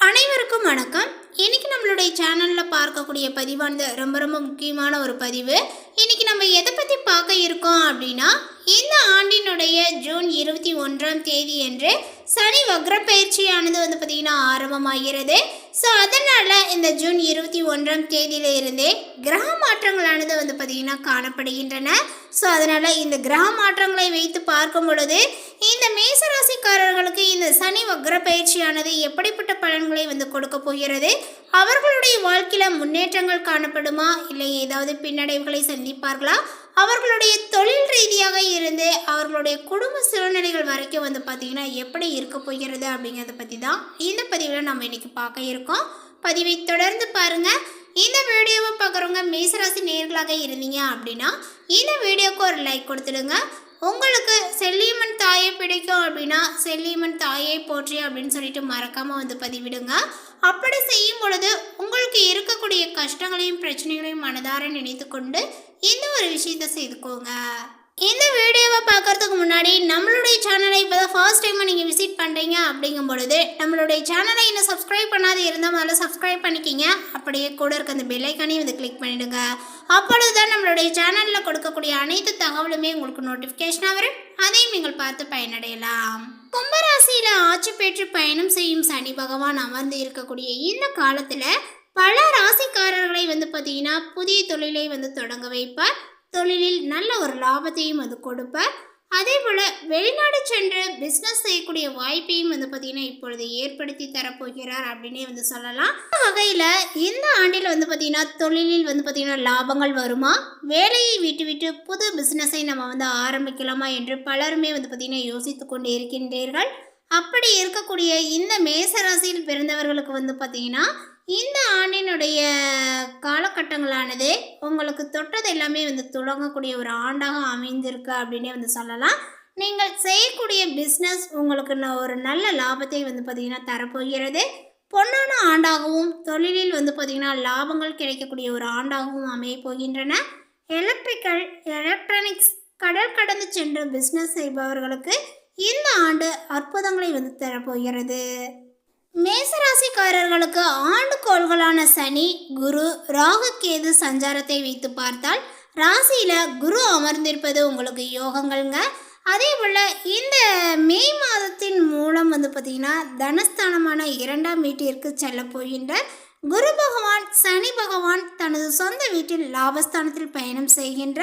அனைவருக்கும் வணக்கம். இன்னைக்கு நம்மளுடைய சேனலில் பார்க்கக்கூடிய பதிவானது ரொம்ப முக்கியமான ஒரு பதிவு. இன்னைக்கு நம்ம எதை பற்றி பார்க்க இருக்கோம் அப்படின்னா, இந்த ஆண்டினுடைய ஜூன் 21ஆம் தேதி என்று சனி வக்ர பயிற்சியானது பார்த்திங்கன்னா ஆரம்பமாகிறது. ஸோ அதனால் இந்த ஜூன் 21ஆம் தேதியிலிருந்தே கிரக மாற்றங்களானது பார்த்திங்கன்னா காணப்படுகின்றன. ஸோ அதனால் இந்த கிரக மாற்றங்களை வைத்து பார்க்கும் பொழுது இந்த மேசராசிக்காரர்களுக்கு இந்த சனி வக்ர பயிற்சியானது எப்படிப்பட்ட பலன்களை கொடுக்க போகிறது, அவர்களுடைய வாழ்க்கையில் முன்னேற்றங்கள் காணப்படுமா, இல்லை ஏதாவது பின்னடைவுகளை சந்திப்பார்களா, அவர்களுடைய தொழில் ரீதியாக இருந்து அவர்களுடைய குடும்ப சூழ்நிலைகள் வரைக்கும் பார்த்திங்கன்னா எப்படி இருக்க போகிறது அப்படிங்கிறத பற்றி தான் இந்த பதிவில் நம்ம இன்றைக்கி பார்க்க இருக்கோம். பதிவை தொடர்ந்து பாருங்கள். இந்த வீடியோவை பார்க்குறவங்க மேசராசி நேயர்களாக இருந்தீங்க அப்படின்னா இந்த வீடியோவுக்கு ஒரு லைக் கொடுத்துடுங்க. உங்களுக்கு செல்லியம்மன் தாயை பிடிக்கும் அப்படின்னா செல்லியம்மன் தாயை போற்றி அப்படின்னு சொல்லிட்டு மறக்காமல் பதிவிடுங்க. அப்படி செய்யும் பொழுது உங்களுக்கு இருக்கக்கூடிய கஷ்டங்களையும் பிரச்சனைகளையும் மனதார நினைத்து கொண்டு இந்த ஒரு விஷயத்தை செய்துக்கோங்க. இந்த வீடியோவை பார்க்குறதுக்கு முன்னாடி நம்மளுடைய சேனலை இப்போ தான் ஃபர்ஸ்ட் டைமாக நீங்கள் விசிட் பண்ணுறீங்க அப்படிங்கும் பொழுது நம்மளுடைய சேனலை இன்னும் சப்ஸ்கிரைப் பண்ணாது இருந்தால் முதல்ல சப்ஸ்கிரைப் பண்ணிக்கிங்க. அப்படியே கூட இருக்க அந்த பெல்லைக்கானையும் கிளிக் பண்ணிவிடுங்க. அப்பொழுது தான் நம்மளுடைய சேனலில் கொடுக்கக்கூடிய அனைத்து தகவலுமே உங்களுக்கு நோட்டிஃபிகேஷனாக வரும். அதையும் நீங்கள் பார்த்து பயனடையலாம். கும்பராசியில் ஆட்சி பெற்று பயணம் செய்யும் சனி பகவான் அமர்ந்து இருக்கக்கூடிய இந்த காலத்தில் பல ராசிக்காரர்களை பார்த்திங்கன்னா புதிய தொழிலை தொடங்க வைப்பார். தொழிலில் நல்ல ஒரு லாபத்தையும் கொடுப்பார். அதே போல் வெளிநாடு சென்று பிஸ்னஸ் செய்யக்கூடிய வாய்ப்பையும் பார்த்திங்கன்னா இப்பொழுது ஏற்படுத்தி தரப்போகிறார் அப்படின்னே சொல்லலாம். இந்த வகையில் இந்த ஆண்டில் பார்த்திங்கன்னா தொழிலில் பார்த்திங்கன்னா லாபங்கள் வருமா, வேலையை விட்டு புது பிஸ்னஸை நம்ம ஆரம்பிக்கலாமா என்று பலருமே பார்த்திங்கன்னா யோசித்து கொண்டு இருக்கின்றீர்கள். அப்படி இருக்கக்கூடிய இந்த மேசராசியில் பிறந்தவர்களுக்கு பார்த்திங்கன்னா இந்த ஆண்டினுடைய காலகட்டங்களானது உங்களுக்கு தொட்டது எல்லாமே தொடங்கக்கூடிய ஒரு ஆண்டாக அமைந்திருக்கு அப்படின்னே சொல்லலாம். நீங்கள் செய்யக்கூடிய பிஸ்னஸ் உங்களுக்கு ஒரு நல்ல லாபத்தை பார்த்திங்கன்னா தரப்போகிறது. பொன்னான ஆண்டாகவும் தொழிலில் பார்த்திங்கன்னா லாபங்கள் கிடைக்கக்கூடிய ஒரு ஆண்டாகவும் அமைய போகின்றன. எலக்ட்ரானிக்ஸ் கடல் கடந்து சென்று பிஸ்னஸ் செய்பவர்களுக்கு இந்த ஆண்டு அற்புதங்களை தரப்போகிறது. மேசராசிக்காரர்களுக்கு ஆண்டு கோள்களான சனி, குரு, ராகு, கேது சஞ்சாரத்தை வைத்து பார்த்தால் ராசியில் குரு அமர்ந்திருப்பது உங்களுக்கு யோகங்கள்ங்க. அதே போல் இந்த மே மாதத்தின் மூலம் பார்த்திங்கன்னா தனஸ்தானமான 2ஆம் வீட்டிற்கு செல்ல போகின்ற குரு பகவான் சனி பகவான் தனது சொந்த வீட்டில் லாபஸ்தானத்தில் பயணம் செய்கின்ற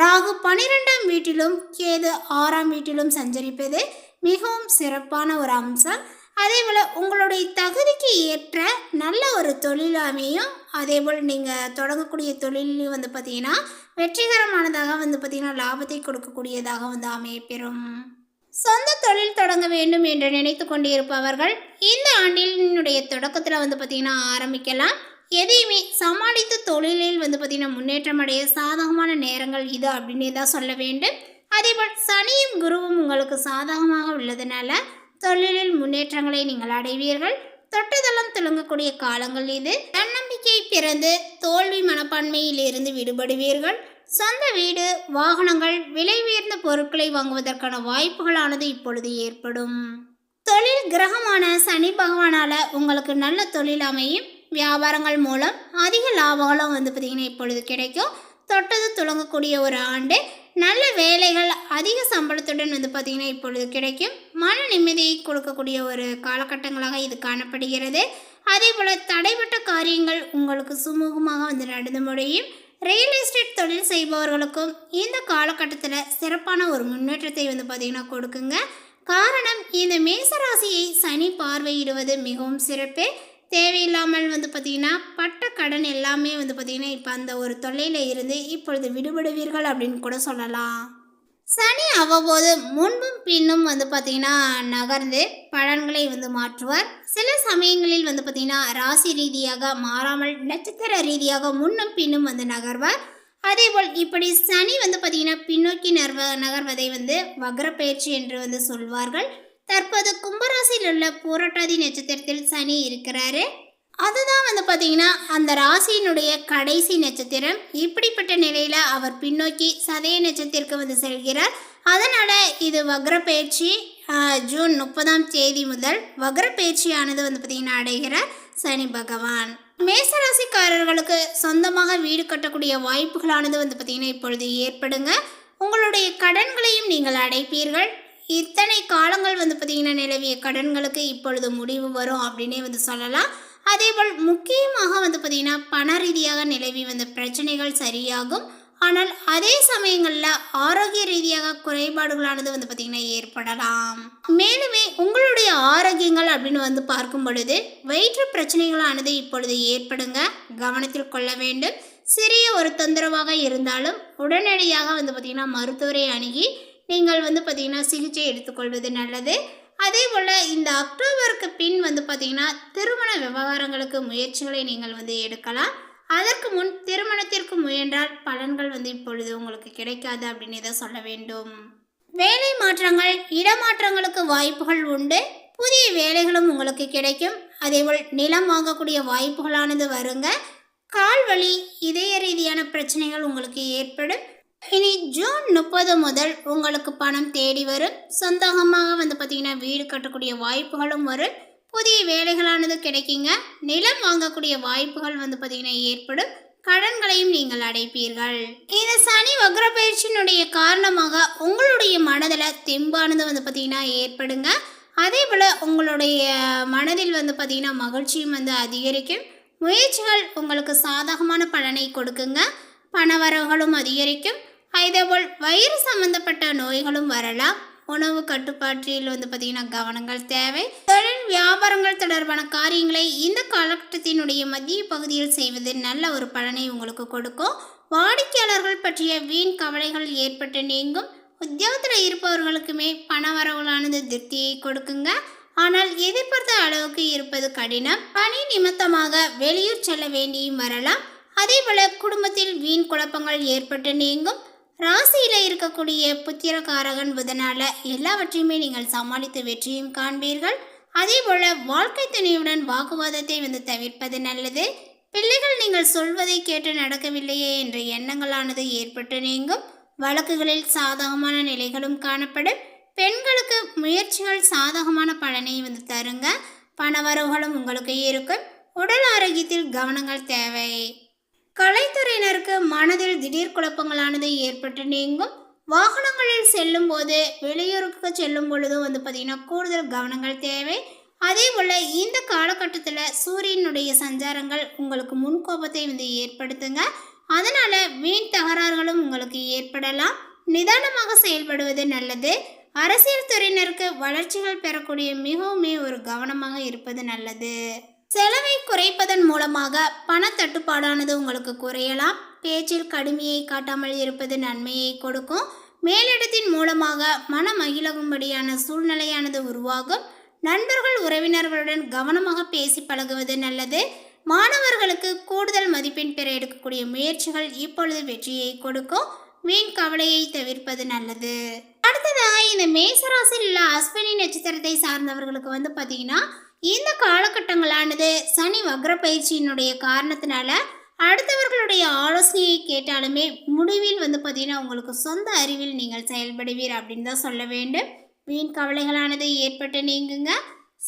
ராகு 12ஆம் வீட்டிலும் கேது 6ஆம் வீட்டிலும் சஞ்சரிப்பது மிகவும் சிறப்பான ஒரு அம்சம். அதேபோல் உங்களுடைய தகுதிக்கு ஏற்ற நல்ல ஒரு தொழில் அமையும். அதேபோல் நீங்கள் தொடங்கக்கூடிய தொழிலையும் பார்த்திங்கன்னா வெற்றிகரமானதாக பார்த்திங்கன்னா லாபத்தை கொடுக்கக்கூடியதாக அமையப்பெறும். சொந்த தொழில் தொடங்க வேண்டும் என்று நினைத்து கொண்டு இருப்பவர்கள் இந்த ஆண்டினுடைய தொடக்கத்தில் பார்த்திங்கன்னா ஆரம்பிக்கலாம். எதையுமே சமாளித்து தொழிலில் பார்த்திங்கன்னா முன்னேற்றம் அடைய சாதகமான நேரங்கள் இது அப்படின்னே தான் சொல்ல வேண்டும். அதேபோல் சனியும் குருவும் உங்களுக்கு சாதகமாக உள்ளதுனால தொழிலில் முன்னேற்றங்களை நீங்கள் அடைவீர்கள். தொட்டதளம் துளங்கக்கூடிய காலங்கள் இது. தன்னம்பிக்கை பிறந்து தோல்வி மனப்பான்மையில் இருந்து விடுபடுவீர்கள். சொந்த வீடு, வாகனங்கள், விலை உயர்ந்த பொருட்களை வாங்குவதற்கான வாய்ப்புகளானது இப்பொழுது ஏற்படும். தொழில் கிரகமான சனி பகவானால் உங்களுக்கு நல்ல தொழில் அமையும். வியாபாரங்கள் மூலம் அதிக லாபங்களும் பார்த்திங்கன்னா இப்பொழுது கிடைக்கும். தொட்டது துளங்கக்கூடிய ஒரு ஆண்டு. நல்ல வேலைகள் அதிக சம்பளத்துடன் பார்த்திங்கன்னா இப்பொழுது கிடைக்கும். மன நிம்மதியை கொடுக்கக்கூடிய ஒரு காலகட்டங்களாக இது காணப்படுகிறது. அதே போல் தடைப்பட்ட காரியங்கள் உங்களுக்கு சுமூகமாக நடந்து முடியும். ரியல் எஸ்டேட் தொழில் செய்பவர்களுக்கும் இந்த காலகட்டத்தில் சிறப்பான ஒரு முன்னேற்றத்தை பார்த்திங்கன்னா கொடுக்குங்க. காரணம், இந்த மேசராசியை சனி பார்வையிடுவது மிகவும் சிறப்பு. தேவையில்லாமல் பார்த்திங்கன்னா பட்ட கடன் எல்லாமே பார்த்திங்கன்னா இப்போ அந்த ஒரு தொல்லையில் இருந்து இப்பொழுது விடுபடுவீர்கள் அப்படின்னு கூட சொல்லலாம். சனி அவ்வப்போது முன்பும் பின்னும் பார்த்திங்கன்னா நகர்ந்து பலன்களை மாற்றுவார். சில சமயங்களில் பார்த்திங்கன்னா ராசி ரீதியாக மாறாமல் நட்சத்திர ரீதியாக முன்னும் பின்னும் நகர்வார். அதேபோல் இப்படி சனி பார்த்திங்கன்னா பின்னோக்கி நகர்வதை வக்ர பயிற்சி என்று சொல்வார்கள். தற்போது கும்பராசியில் உள்ள பூரட்டாதி நட்சத்திரத்தில் சனி இருக்கிறாரு. அதுதான் பார்த்திங்கன்னா அந்த ராசியினுடைய கடைசி நட்சத்திரம். இப்படிப்பட்ட நிலையில் அவர் பின்னோக்கி சதய நட்சத்திரத்திற்கு செல்கிறார். அதனால் இது வக்ர பயிற்சி. ஜூன் 30ஆம் தேதி முதல் வக்ர பயிற்சியானது வந்து பார்த்திங்கன்னா அடைகிற சனி பகவான். மேசராசிக்காரர்களுக்கு சொந்தமாக வீடு கட்டக்கூடிய வாய்ப்புகளானது வந்து பார்த்திங்கன்னா இப்பொழுது ஏற்படுங்க. உங்களுடைய கடன்களையும் நீங்கள் அடைப்பீர்கள். இத்தனை காலங்கள் வந்து பார்த்திங்கன்னா நிலவிய கடன்களுக்கு இப்பொழுது முடிவு வரும் அப்படின்னே வந்து சொல்லலாம். அதேபோல் முக்கியமாக வந்து பார்த்திங்கன்னா பண ரீதியாக நிலவி வந்த பிரச்சனைகள் சரியாகும். ஆனால் அதே சமயங்களில் ஆரோக்கிய ரீதியாக குறைபாடுகளானது வந்து பார்த்திங்கன்னா ஏற்படலாம். மேலுமே உங்களுடைய ஆரோக்கியங்கள் அப்படின்னு வந்து பார்க்கும் பொழுது வயிற்று பிரச்சனைகளானது இப்பொழுது ஏற்படுங்க. கவனத்தில் கொள்ள வேண்டும். சிறிய ஒரு தொந்தரவாக இருந்தாலும் உடனடியாக வந்து பார்த்திங்கன்னா மருத்துவரை அணுகி நீங்கள் வந்து பார்த்திங்கன்னா சிகிச்சை எடுத்துக்கொள்வது நல்லது. அதே போல் இந்த அக்டோபருக்கு பின் வந்து பார்த்திங்கன்னா திருமண விவகாரங்களுக்கு முயற்சிகளை நீங்கள் வந்து எடுக்கலாம். அதற்கு முன் திருமணத்திற்கு முயன்றால் பலன்கள் வந்து இப்பொழுது உங்களுக்கு கிடைக்காது அப்படின்னு தான் சொல்ல வேண்டும். வேலை மாற்றங்கள், இடமாற்றங்களுக்கு வாய்ப்புகள் உண்டு. புதிய வேலைகளும் உங்களுக்கு கிடைக்கும். அதேபோல் நிலம் வாங்கக்கூடிய வாய்ப்புகளானது வருங்க. கால்வலி, இதய ரீதியான பிரச்சனைகள் உங்களுக்கு ஏற்படும். இனி ஜூன் 30 முதல் உங்களுக்கு பணம் தேடி வரும். சொந்தமாக வந்து பார்த்திங்கன்னா வீடு கட்டக்கூடிய வாய்ப்புகளும் வரும். புதிய வேலைகளானது கிடைக்குங்க. நிலம் வாங்கக்கூடிய வாய்ப்புகள் வந்து பார்த்திங்கன்னா ஏற்படும். கடன்களையும் நீங்கள் அடைப்பீர்கள். இந்த சனி வக்ர பயிற்சியினுடைய காரணமாக உங்களுடைய மனதில் தெம்பானது வந்து பார்த்திங்கன்னா ஏற்படுங்க. அதே போல் உங்களுடைய மனதில் வந்து பார்த்திங்கன்னா மகிழ்ச்சியும் வந்து அதிகரிக்கும். முயற்சிகள் உங்களுக்கு சாதகமான பலனை கொடுக்குங்க. பணவரவுகளும் அதிகரிக்கும். அதேபோல் வயிறு சம்பந்தப்பட்ட நோய்களும் வரலாம். உணவு கட்டுப்பாட்டில் வந்து பார்த்திங்கன்னா கவனங்கள் தேவை. தொழில் வியாபாரங்கள் தொடர்பான காரியங்களை இந்த காலகட்டத்தினுடைய மத்திய பகுதியில் செய்வது நல்ல ஒரு பலனை உங்களுக்கு கொடுக்கும். வாடிக்கையாளர்கள் பற்றிய வீண் கவலைகள் ஏற்பட்டு நீங்கும். உத்தியோகத்தில் இருப்பவர்களுக்குமே பண வரவுகளானது திருப்தியை கொடுக்குங்க. ஆனால் எதிர்பார்த்த அளவுக்கு இருப்பது கடினம். பணி நிமித்தமாக வெளியூர் செல்ல வேண்டியும் வரலாம். அதே போல குடும்பத்தில் வீண் குழப்பங்கள் ஏற்பட்டு நீங்கும். ராசியில் இருக்கக்கூடிய புத்திரகாரகன் புதனால எல்லாவற்றையுமே நீங்கள் சமாளித்து வெற்றியும் காண்பீர்கள். அதே போல வாழ்க்கை துணையுடன் வாக்குவாதத்தை வந்து தவிர்ப்பது நல்லது. பிள்ளைகள் நீங்கள் சொல்வதை கேட்டு நடக்கவில்லையே என்ற எண்ணங்களானது ஏற்பட்டு நீங்கும். வழக்குகளில் சாதகமான நிலைகளும் காணப்படும். பெண்களுக்கு முயற்சிகள் சாதகமான பலனை வந்து தருங்க. பணவரவுகளும் உங்களுக்கு இருக்கும். உடல் ஆரோக்கியத்தில் கவனங்கள் தேவை. கலைத்துறையினருக்கு மனதில் திடீர் குழப்பங்களானது ஏற்பட்டு நீங்கும். வாகனங்களில் செல்லும் போது வெளியூருக்கு செல்லும் பொழுதும் வந்து பார்த்திங்கன்னா கூடுதல் கவனங்கள் தேவை. அதே போல் இந்த காலகட்டத்தில் சூரியனுடைய சஞ்சாரங்கள் உங்களுக்கு முன்கோபத்தை வந்து ஏற்படுத்துங்க. அதனால் வீண் தகராறுகளும் உங்களுக்கு ஏற்படலாம். நிதானமாக செயல்படுவது நல்லது. அரசியல் துறையினருக்கு வளர்ச்சிகள் பெறக்கூடிய மிகவும் ஒரு கவனமாக இருப்பது நல்லது. செலவை குறைப்பதன் மூலமாக பணத்தட்டுப்பாடானது உங்களுக்கு குறையலாம். பேச்சில் கடுமையை காட்டாமல் இருப்பது நன்மையை கொடுக்கும். மேலிடத்தின் மூலமாக மன மகிழகும்படியான சூழ்நிலையானது உருவாகும். நண்பர்கள் உறவினர்களுடன் கவனமாக பேசி பழகுவது நல்லது. மாணவர்களுக்கு கூடுதல் மதிப்பெண் பெற எடுக்கக்கூடிய முயற்சிகள் இப்பொழுது வெற்றியை கொடுக்கும். வீண் கவலையை தவிர்ப்பது நல்லது. அடுத்ததாக இந்த மேசராசியில் உள்ள அஸ்வினி நட்சத்திரத்தை சார்ந்தவர்களுக்கு வந்து பார்த்திங்கன்னா இந்த காலகட்டங்களானது சனி வக்ர பயிற்சியினுடைய காரணத்தினால அடுத்தவர்களுடைய ஆலோசனையை கேட்டாலுமே முடிவில் வந்து பார்த்திங்கன்னா உங்களுக்கு சொந்த அறிவில் நீங்கள் செயல்படுவீர் அப்படின்னு தான் சொல்ல வேண்டும். வீண் கவலைகளானது ஏற்பட்டு நீங்குங்க.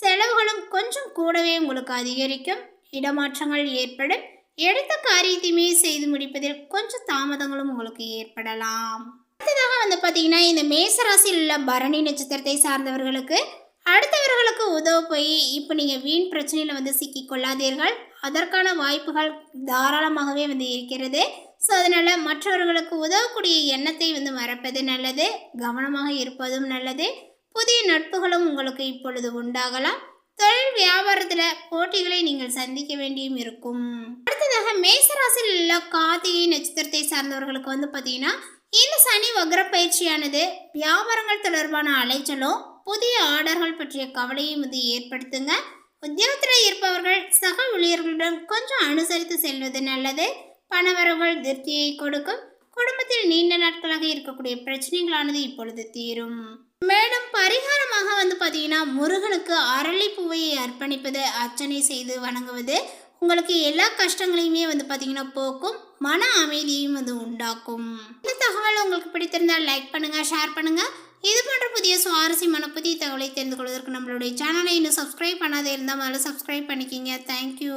செலவுகளும் கொஞ்சம் கூடவே உங்களுக்கு அதிகரிக்கும். இடமாற்றங்கள் ஏற்படும். எடுத்த காரியத்தையுமே செய்து முடிப்பதில் கொஞ்சம் தாமதங்களும் உங்களுக்கு ஏற்படலாம். அடுத்ததாக வந்து பார்த்திங்கன்னா இந்த மேசராசியில் உள்ள பரணி நட்சத்திரத்தை சார்ந்தவர்களுக்கு அடுத்தவர்களுக்கு உதவ போய் இப்போ நீங்கள் வீண் பிரச்சனையில் வந்து சிக்கிக்கொள்ளாதீர்கள். அதற்கான வாய்ப்புகள் தாராளமாகவே வந்து இருக்கிறது. ஸோ அதனால் மற்றவர்களுக்கு உதவக்கூடிய எண்ணத்தை வந்து மறப்பது நல்லது. கவனமாக இருப்பதும் நல்லது. புதிய நட்புகளும் உங்களுக்கு இப்பொழுது உண்டாகலாம். தொழில் வியாபாரத்தில் போட்டிகளை நீங்கள் சந்திக்க வேண்டியும் இருக்கும். அடுத்ததாக மேசராசியில் உள்ள கார்த்திகை நட்சத்திரத்தை சார்ந்தவர்களுக்கு வந்து பார்த்தீங்கன்னா இந்த சனி வக்ர பயிற்சியானது வியாபாரங்கள் தொடர்பான அலைச்சலும் புதிய ஆர்டர்கள் பற்றிய கவலையும் வந்து ஏற்படுத்துங்க. உத்தியோகத்தில் இருப்பவர்கள் சக ஊழியர்களுடன் கொஞ்சம் அனுசரித்து செல்வது நல்லது. பணவரவுகள் திருப்தியை கொடுக்கும். குடும்பத்தில் நீண்ட நாட்களாக இருக்கக்கூடிய பிரச்சனைகளானது இப்பொழுது தீரும். மேலும் பரிகாரமாக வந்து பார்த்தீங்கன்னா முருகனுக்கு அரளிப்பூவை அர்ப்பணிப்பது, அர்ச்சனை செய்து வணங்குவது உங்களுக்கு எல்லா கஷ்டங்களையுமே வந்து பார்த்தீங்கன்னா போக்கும். மன அமைதியையும் வந்து உண்டாக்கும். இந்த தகவல் உங்களுக்கு பிடித்திருந்தால் லைக் பண்ணுங்கள், ஷேர் பண்ணுங்கள். இது போன்ற புதிய சுவாரஸ்யமான புதிய தகவலை தெரிந்து கொள்வதற்கு நம்மளுடைய சேனலை இன்னும் சப்ஸ்கிரைப் பண்ணாதே இருந்தால் முதல்ல சப்ஸ்கிரைப் பண்ணிக்கிங்க. தேங்க்யூ.